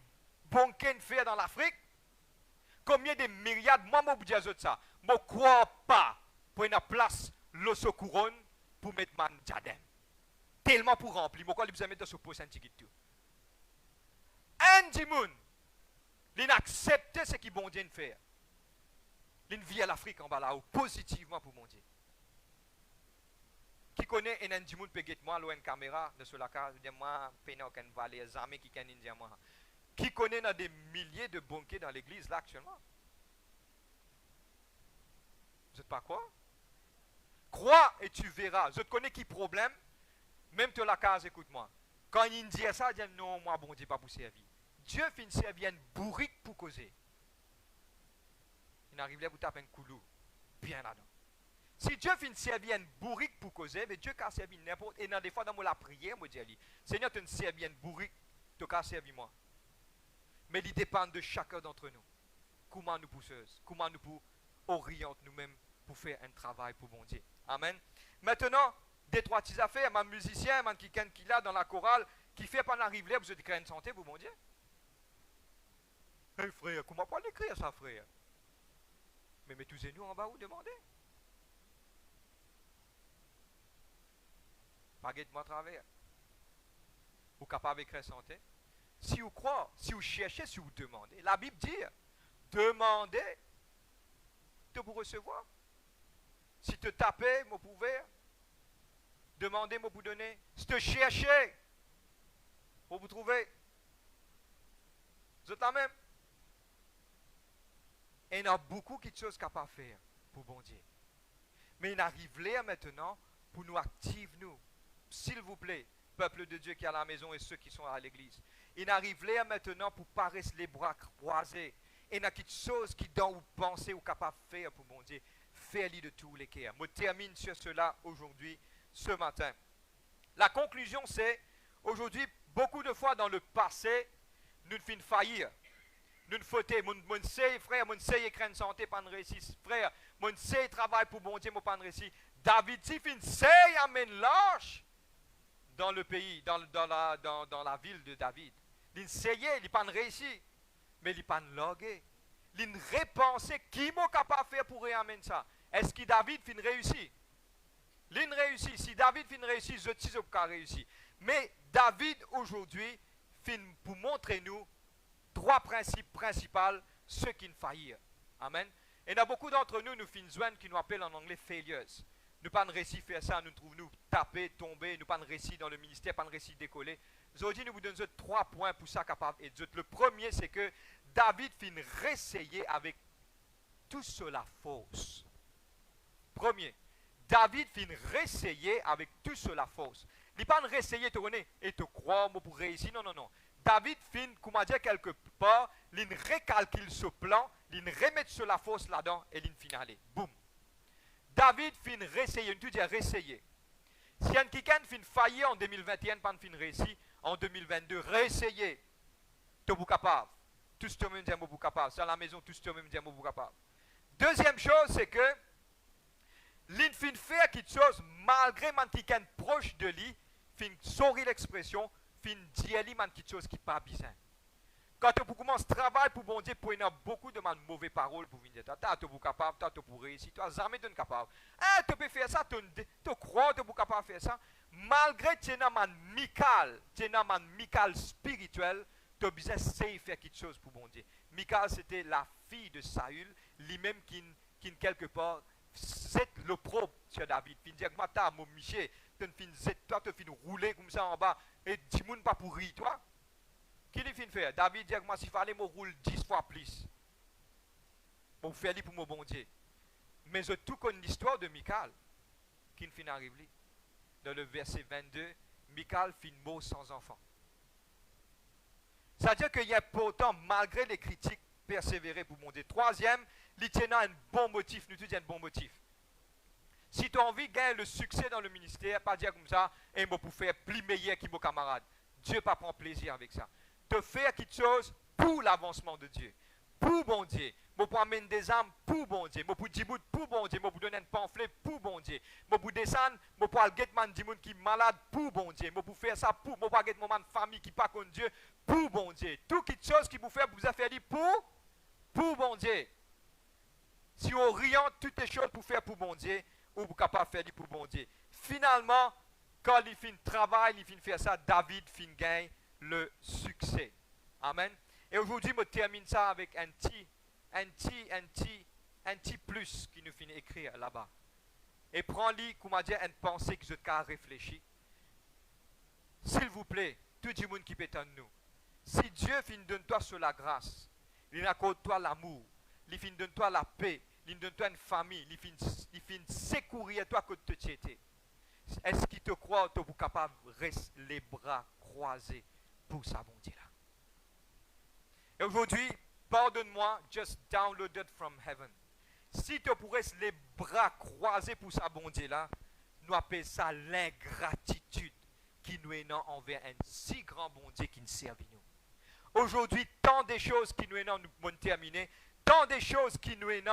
Bonken fait dans l'Afrique? Combien de myriades? Moi, je vous dis ça. Je ne crois pas pour une place l'osso couronne pour mettre man diadème. Tellement pour remplir. Je crois que vous mettre dans ce poste un petit tout. Un dimoun, il accepte ce qu'il bon Dieu fait. Il vit à l'Afrique en bas là, positivement pour mon Dieu. Qui connaît un dimoun peut get moi une caméra de sur la case, dis moi peine aucun valet jamais qui can dire moi. Qui connaît dans des milliers de banquiers dans l'église là actuellement. Vous n'êtes pas quoi? Crois et tu verras. Je te connais qui problème, même de la case, écoute-moi. Quand il dit ça, il dit non, moi bon Dieu pas pour servir. Dieu finit servir une bourrique pour causer. Il n'arrive là pour taper un coulou bien là-dedans. Si Dieu finit servir une bourrique pour causer, mais Dieu a servi n'importe. Et dans des fois, dans la prière, moi, je dis, Seigneur, tu ne servis une bourrique, tu as servi moi. Mais il dépend de chacun d'entre nous. Comment nous pousseuses, comment nous pour orienter nous-mêmes pour faire un travail pour bon Dieu. Amen. Maintenant, des trois petites affaires, un musicien, un qui là dans la chorale, qui fait pas arriver là, vous êtes créé une santé pour bon Dieu. Hey frère, comment pas l'écrire ça, frère? Mais mettez nous en bas où demander. Pas guette-moi à travers. Vous capable d'écrire santé? si vous croyez, si vous cherchez, si vous demandez. La Bible dit, demandez, de vous recevoir. Si te tapez, vous pouvez. Demandez, vous donner. Si te cherchez, vous trouvez. Vous êtes là même. Et il y a beaucoup de choses capables de faire pour bon Dieu. Mais il arrive là maintenant pour nous activer, nous. S'il vous plaît, peuple de Dieu qui est à la maison et ceux qui sont à l'église. Il arrive là maintenant pour paraître les bras croisés. Et il y a quelque chose qui dans vous pensez ou capable de faire pour bon Dieu. Faites-le de tous les cœurs. Je termine sur cela aujourd'hui, ce matin. La conclusion c'est, aujourd'hui, beaucoup de fois dans le passé, nous finissons faillir. Nous fautons, mon sais, frère, mon sais écrire une santé, pas de réussite. Frère, mon sais travail pour bon Dieu, mon pas de réussite. David, si fin sait amène l'âge dans le pays, dans la ville de David. Il sait, il n'est pas réussi, mais il n'est pas logué. Il repensé qui est capable de faire pour amener ça. Est-ce que David fin réussi? Il réussit. Si David fin réussi, je ne sais pas réussi. Mais David aujourd'hui fin pour montrer nous trois principes principaux, ceux qui ne faillirent. Amen. Et il y a beaucoup d'entre nous, nous finissons joindre qui nous appellent en anglais failures. Nous pas de réussi faire ça, nous trouvons nous taper, tomber, nous pas de réussi dans le ministère, pas de réussi décoller. Aujourd'hui, nous vous donnons trois points pour ça capable. Et le premier, c'est que David fin réessayer avec tout cela fausse. Premier, David fin réessayer avec tout cela fausse. Il n'est pas de réessayer te donner et te croire pour réussir. Non, non, non. David fin, comment dire, quelque part, il recalcule ce plan, il remet cela fausse là-dedans et il finale. Boum. David fin réessayer, tu dis réessayer. Si un quelqu'un fin faillir en 2021, pas fin réussi, en 2022, réessayer. Tu es capable. Tout ce que tu me dis, capable. C'est à la maison, tout ce que tu me dis, capable. Deuxième chose, c'est que l'in fin faire quelque chose malgré man quelqu'un proche de lui, fin sorry l'expression, fin dire lui man quelque chose qui pas bien. Quand tu commences à travailler pour bon Dieu, pour y avoir beaucoup de mauvaises paroles pour venir dire, tu es capable, tu es réussir, tu n'es jamais capable. Tu peux faire ça, tu crois que tu es capable de faire ça. Malgré que tu es un man Michal spirituel, tu as besoin de faire quelque chose pour bon Dieu. Michal, c'était la fille de Saül, lui-même qui quelque part, c'est le propre sur David. Il dit, moi, tu as mon Michel, tu as rouler comme ça en bas, et tu n'as pas pour rire, toi. Qui lui fin faire? David dit, moi, s'il fallait, me roule 10 fois plus. Pour faire pour mon bon Dieu. Mais je tout connais l'histoire de Michal, qui fin arrive là. Dans le verset 22, Michal fin mort sans enfant. C'est-à-dire qu'il y a pourtant, malgré les critiques, persévéré pour mon Dieu. Troisième, il tient un bon motif. Nous te disons un bon motif. Si tu as envie de gagner le succès dans le ministère, pas dire comme ça, et moi pour faire plus meilleur que mon camarade. Dieu pas prend plaisir avec ça. De faire quelque chose pour l'avancement de Dieu. Pour bon Dieu. Moi pour amener des âmes pour bon Dieu. Moi pour dire pour bon Dieu. Moi pour donner un pamphlet pour bon Dieu. Moi pour descendre, moi pour aller man di moun qui est malade pour bon Dieu. Moi pour faire ça pour, moi pour aller mon famille qui pas contre Dieu pour bon Dieu. Tout quelque chose qui vous fait vous a fait pour bon Dieu. Si on oriente toutes les choses pour faire pour bon Dieu, ou vous capable de faire pour bon Dieu. Finalement, quand il finit travail, il finit faire ça, David finit gagner le succès. Amen. Et aujourd'hui, je termine ça avec un petit plus qui nous finit écrire là-bas. Et prends-lui, comment dire, une pensée que je t'ai réfléchi. S'il vous plaît, tout le monde qui peut en nous. Si Dieu finit donne toi sur la grâce, il accorde toi l'amour, il finit donne toi la paix, il donne toi une famille, il finit secourir toi que tu étais. Est-ce qu'il te croit que tu es capable de rester les bras croisés pour sa bonté là? Et aujourd'hui, pardonne-moi, just downloaded from heaven. Si tu pourrais les bras croisés pour sa bonté là, nous appelons ça l'ingratitude qui nous est envers un si grand bon Dieu qui nous sert nous. Aujourd'hui, tant de choses qui nous est nous vont terminer, tant de choses qui nous est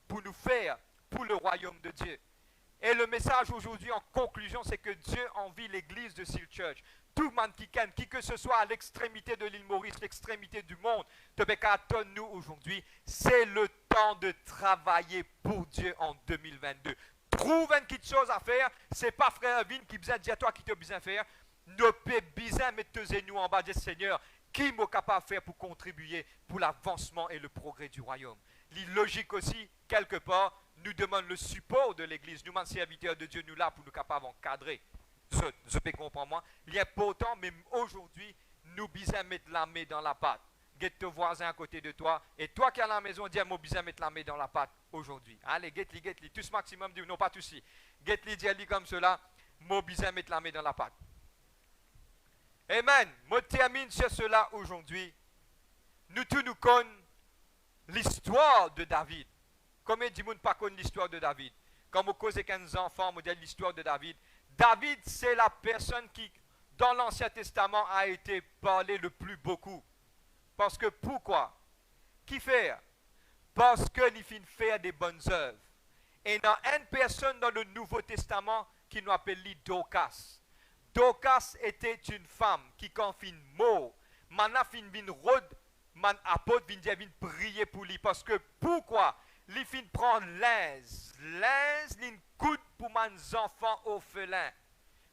pour nous faire pour le royaume de Dieu. Et le message aujourd'hui en conclusion, c'est que Dieu envie l'église de Seal Church. Tout le monde qui que ce soit à l'extrémité de l'île Maurice, l'extrémité du monde, nous aujourd'hui, c'est le temps de travailler pour Dieu en 2022. Trouve une petite chose à faire, c'est pas frère Vin qui besoin de dire à toi qui te besoin faire. Ne peut besoin mettre tes genoux en bas du Seigneur. qui est capable de faire pour contribuer pour l'avancement et le progrès du royaume. Logique aussi, quelque part, nous demande le support de l'Église. Nous, serviteurs de Dieu, nous là pour nous capables d'encadrer. Je peux comprendre moi. Il est important, mais aujourd'hui, nous besoin mettre la main dans la pâte. Get ton voisin à côté de toi. Et toi qui es à la maison, dis moi besoin mettre la main dans la pâte aujourd'hui. Allez, get-li. Tous maximum, dis non, pas tous si. Get-li, dis-li comme cela. Moi besoin mettre la main dans la pâte. Amen. Je termine sur cela aujourd'hui. Nous tous nous connaissons l'histoire de David. Combien de monde pas connaît l'histoire de David? Quand on cause avec un enfant, on dit l'histoire de David. David, c'est la personne qui, dans l'Ancien Testament, a été parlé le plus beaucoup. Parce que pourquoi? Qui fait? Parce qu'il fait faire des bonnes œuvres. Et il y a une personne dans le Nouveau Testament qui nous appelle Dorcas. Dorcas était une femme qui, quand elle fin mort, maintenant fin rôde, man apôtre vient prier pour lui. Parce que pourquoi? Il fin prendre l'aise, il coûte pour mes enfants orphelins.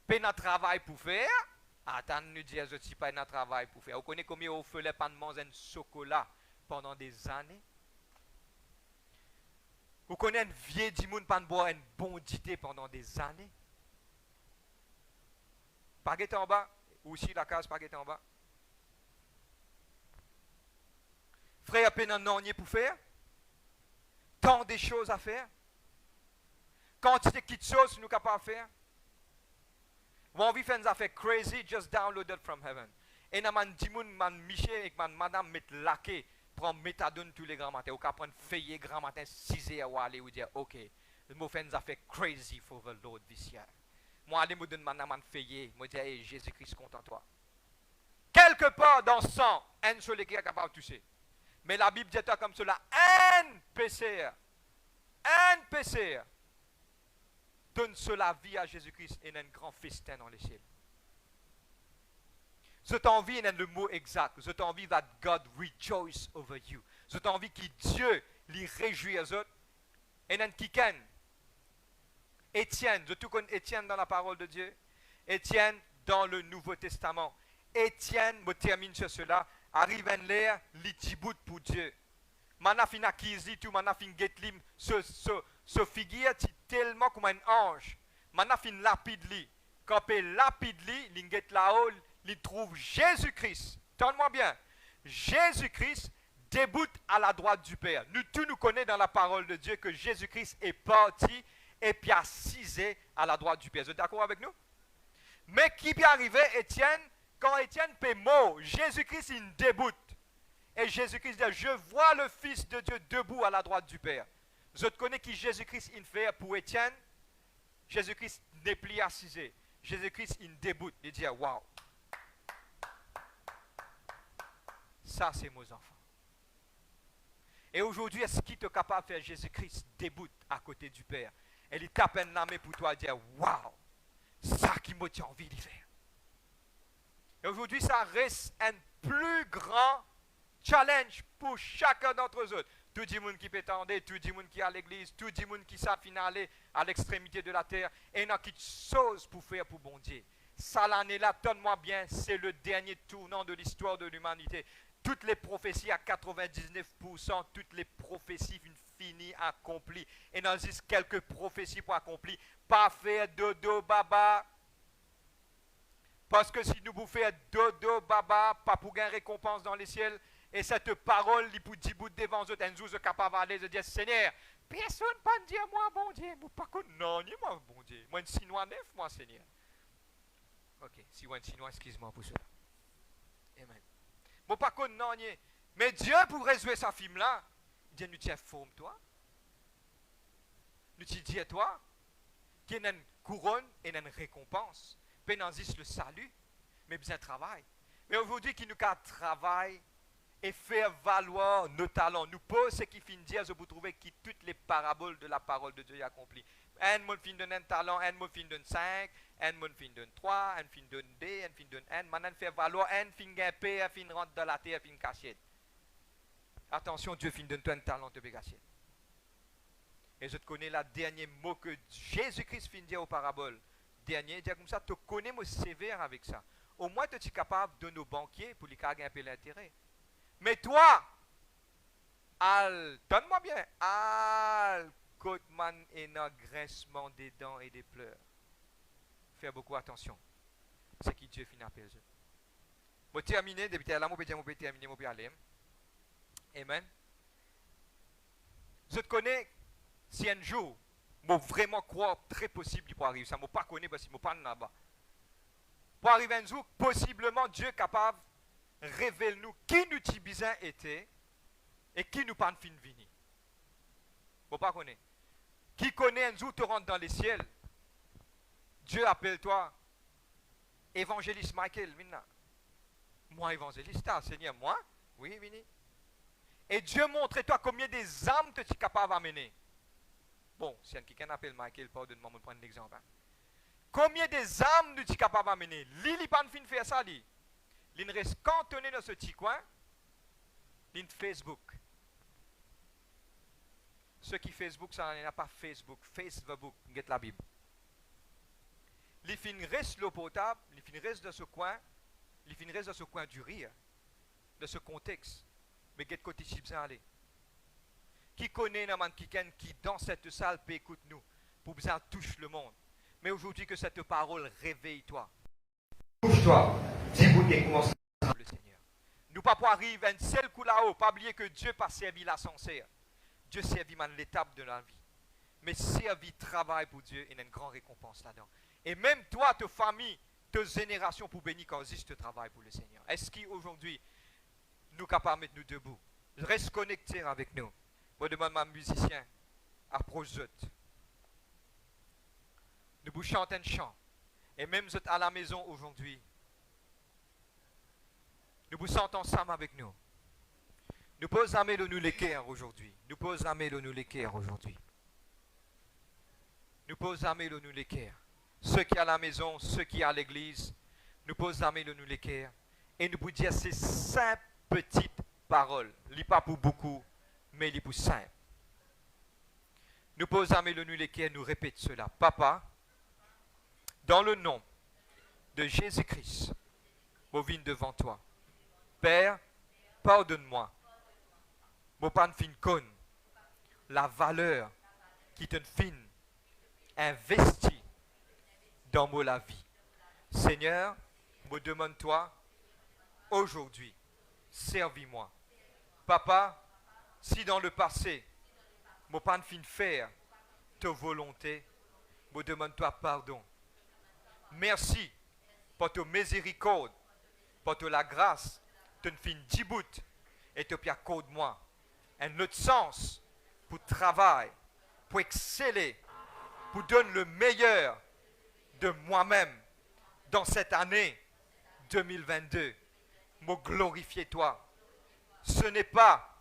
Puis il a un travail pour faire. Attends, nous dire, je ne suis pas un travail pour faire. Vous connaissez combien d'orphelins pas de manger un chocolat pendant des années? Vous connaissez un vieux dimoun pas de boire un bon dité pendant des années? Paguette en bas, ou aussi la case paguette en bas. Frère, peine un ornier pour faire. Tant de choses à faire. Quantité de choses nous capables de faire. Vous avez fait des affaires crazy, just downloaded from heaven. Et dans man dimoun, man Michel et man madame met laqué, prend méthadone tous les grands matins. Ou qu'à prendre feuillet grand matin 6 heures ou aller ou dire ok, je me fais des affaires crazy for the Lord this year. Moi, allez me donner madame feuillet, moi dire hey, Jésus-Christ content toi. Quelque part dans le sang, un seul qui est capable de toucher. Mais la Bible dit comme cela, un pécheur donne cela vie à Jésus-Christ et il y a un grand festin dans les ciels. Cette envie est le mot exact. Cette envie that God rejoice over you. Cette envie que Dieu lui réjouit aux autres. Et il qui ken. Étienne, je tout connais Étienne dans la parole de Dieu. Étienne dans le Nouveau Testament. Étienne, je termine sur cela, arrive en l'air, l'itibout pour Dieu. Mana fin acquis tout, mana fin get lim, ce figure tellement comme un ange. Mana fin lapide li. Quand il lapide li, l'inget là-haut, il trouve Jésus-Christ. Tends-moi bien. Jésus-Christ déboute à la droite du Père. Nous tous nous connaissons dans la parole de Dieu que Jésus-Christ est parti et puis assisé à la droite du Père. Vous êtes d'accord avec nous? Mais qui peut arriver, Étienne, quand Étienne peut mort, Jésus-Christ il déboute. Et Jésus-Christ dit, je vois le Fils de Dieu debout à la droite du Père. Je te connais qui Jésus-Christ il fait pour Étienne. Jésus-Christ n'est plus assisé. Jésus-Christ il déboute. Il dit, waouh. Ça, c'est mes enfants. Et aujourd'hui, est-ce qu'il est capable de faire Jésus-Christ déboute à côté du Père? Et il tape un main pour toi et dire, waouh, ça qui me tient envie de faire. Et aujourd'hui, ça reste un plus grand challenge pour chacun d'entre eux. Tout le monde qui peut tendre, tout le monde qui est à l'église, tout le monde qui s'affine à aller à l'extrémité de la terre. Et il y a quelque chose pour faire pour bon Dieu. Ça, l'année-là, donne-moi bien, c'est le dernier tournant de l'histoire de l'humanité. Toutes les prophéties à 99%, toutes les prophéties finies, accomplies. Et il y a juste quelques prophéties pour accomplir. Pas faire dodo, baba. Parce que si nous vous faisons dodo, baba, pas pour gagner récompense dans les ciels. Et cette parole, il peut dire devant eux, un jour, je capable d'aller, je dis, Seigneur, personne ne peut dire moi, bon Dieu. Moi, pas que non, ni moi, bon Dieu. Moi, un Sinois neuf, moi, Seigneur. Ok, si moi, un Sinois, excuse-moi pour cela. Amen. Bon, pas contre non, mais Dieu pour résoudre sa film là, il dit nous tiens forme toi. Nous dis à toi qu'il y a une couronne et une récompense. Pénansis le salut, mais bien travail. Mais aujourd'hui qui nous a travail et faire valoir nos talents. Nous pose ce qui finit de dire, je vous trouve qui toutes les paraboles de la parole de Dieu accomplies. Un monde fin donne un talent, un monde fin donne 5, un monde fin donne 3, un fin donne 2, un fin donne 1. Maintenant, faire valoir un fin gain paix, un fin rentre dans la terre, un fin cachette. Attention, Dieu fin donne toi un talent de cachette. Et je te connais le dernier mot que Jésus-Christ fin dire aux paraboles. Dernier, il dit comme ça, te connais, moi sévère avec ça. au moins tu es capable de nos banquiers pour les carrer un peu l'intérêt. Mais toi, donne-moi bien, Côte-man et un grincement des dents et des pleurs. Fais beaucoup attention. C'est qui Dieu finit appelle. Je vais terminer, depuis là, je vais terminer, je vais aller. Amen. Je te connais, si un jour, je vraiment croire très possible qu'il peut arriver. Ça ne m'a pas connu parce que je ne pas là-bas. Pour arriver un jour, possiblement Dieu est capable de révéler nous qui nous tibisins était et qui nous pas de fin vini. Vous ne pas connaître. Qui connaît un jour te rentre dans les ciels. Dieu appelle toi évangéliste Michael, maintenant. Moi évangéliste, Seigneur, moi? Oui, vini. Et Dieu montre toi combien des âmes tu es capable d'amener. Bon, si quelqu'un appelle Michael, pardonne-moi, je vais prendre l'exemple. Hein. Combien des âmes nous sommes capables d'amener? Lili pas fin faire ça, lui. Il reste cantonné dans ce petit coin. L'in Facebook. Ceux qui Facebook, ça n'en a pas Facebook. Facebook, get la Bible. Les fin reste l'eau potable, les fin reste dans ce coin, les fin reste dans ce coin du rire, de ce contexte. Mais get côté chips aller. Qui connaît un qui dans cette salle peut écouter nous pour bien toucher le monde. Mais aujourd'hui que cette parole réveille-toi. Touche-toi. Dis-vous et commence le Seigneur. Nous pas pour arriver à un seul coup là-haut, pas oublier que Dieu pas servi la sincère. Dieu servit l'étape de la vie. Mais servi travail pour Dieu, il y a une grande récompense là-dedans. Et même toi, ta famille, ta génération pour bénir quand ce travail pour le Seigneur. Est-ce qu'aujourd'hui, nous sommes capables de mettre nous debout? Reste connecté avec nous. Je demande à musicien, approche eux. Nous vous chantons un chant. Et même eux à la maison aujourd'hui, nous vous sentons ensemble avec nous. Nous posons à nous l'équerre aujourd'hui. Nous posons à nous l'équerre aujourd'hui. Nous posons à nous l'équerre. Ceux qui sont à la maison, ceux qui sont à l'église, nous posons à nous l'équerre. Et nous vous dire ces 5 petites paroles. Ce n'est pas pour beaucoup, mais il est pour simple. Nous posons à nous l'équerre, nous répétons cela. Papa, dans le nom de Jésus-Christ, je viens devant toi. Père, pardonne-moi. Je ne fin conne la valeur qui te fin investie dans la vie. Seigneur, je demande toi aujourd'hui, servis-moi. Papa, si dans le passé, je n'ai pas fin faire ta volonté, je demande toi pardon. Merci pour ta miséricorde, pour ta la grâce, tu ne fin djibout et tu accorde moi un autre sens pour travail, pour exceller, pour donner le meilleur de moi-même dans cette année 2022. Me glorifier toi. Ce n'est pas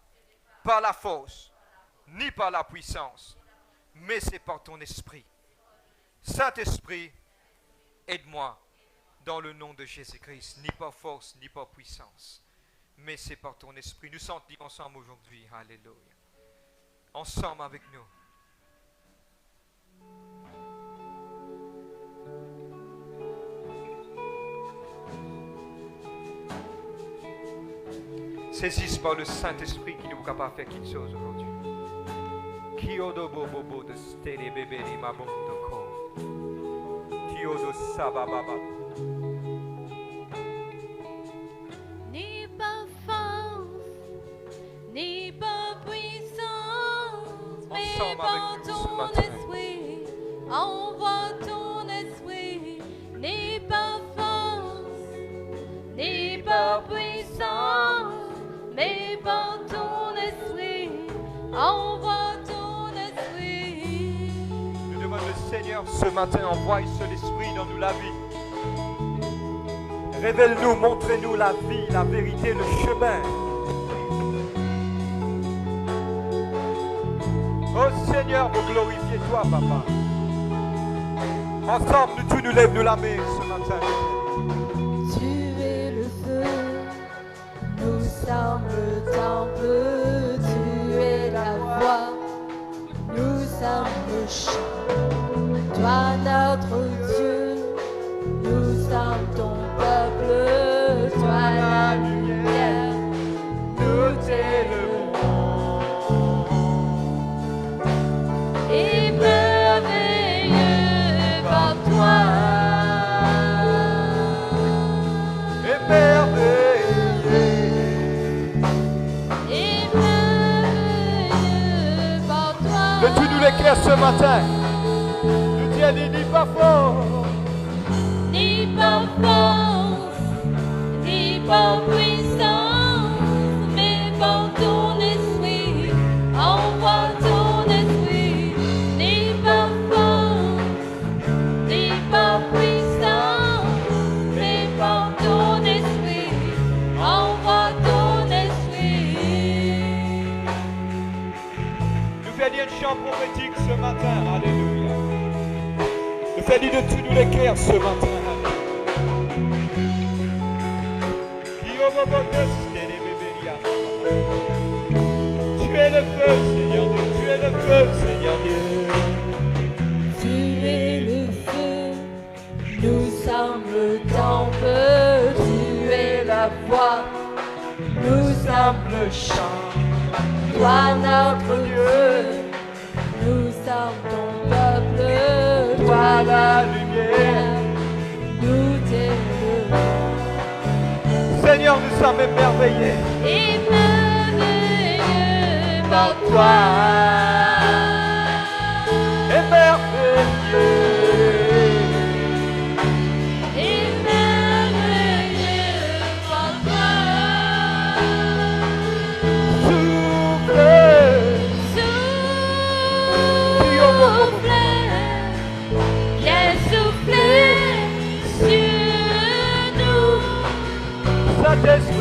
par la force, ni par la puissance, mais c'est par ton esprit. Saint-Esprit, aide-moi dans le nom de Jésus-Christ, ni par force, ni par puissance, mais c'est par ton esprit. Nous sommes ensemble aujourd'hui. Alléluia. Ensemble avec nous. Saisissent par le Saint-Esprit qui nous est capable de faire quelque chose aujourd'hui. Kiodo bobo de stele bébé ni mabondo ko. Kiodo sabababa. Ni par force, ni par puissance, mais par ton esprit. Envoie ton esprit. Ni par force, ni par puissance, mais par ton esprit, envoie ton esprit. Nous demandons le Seigneur ce matin, envoie seul esprit dans nous la vie. Révèle-nous, montre-nous la vie, la vérité, le chemin. Oh Seigneur, nous glorifier toi, Papa. Ensemble, nous tous nous lèvons, nous la main ce matin. Tu es le feu. Nous sommes le temple, tu es la voix, nous sommes le chant. Toi notre Dieu, nous sommes ton peuple, matin. Nous Dieu ni pas fort, ni par force, ni par puissance, mais par ton esprit. Envoie ton esprit, ni par force, ni par puissance, mais par ton esprit. Envoie ton esprit. nous fais dire un chant prophétique ce matin, alléluia. Nous fais dire de tous nous les cœurs ce matin. Tu es le feu, Seigneur Dieu, tu es le feu, Seigneur Dieu. Tu es le feu, nous sommes le temple. Tu es la voix, nous sommes le chant. Toi notre Dieu, nous sommes ton peuple. Toi la lumière, nous t'aimons. Seigneur, nous sommes émerveillés. Émerveilleux par toi. Émerveillés. Émerveilleux par toi. Saint-Esprit,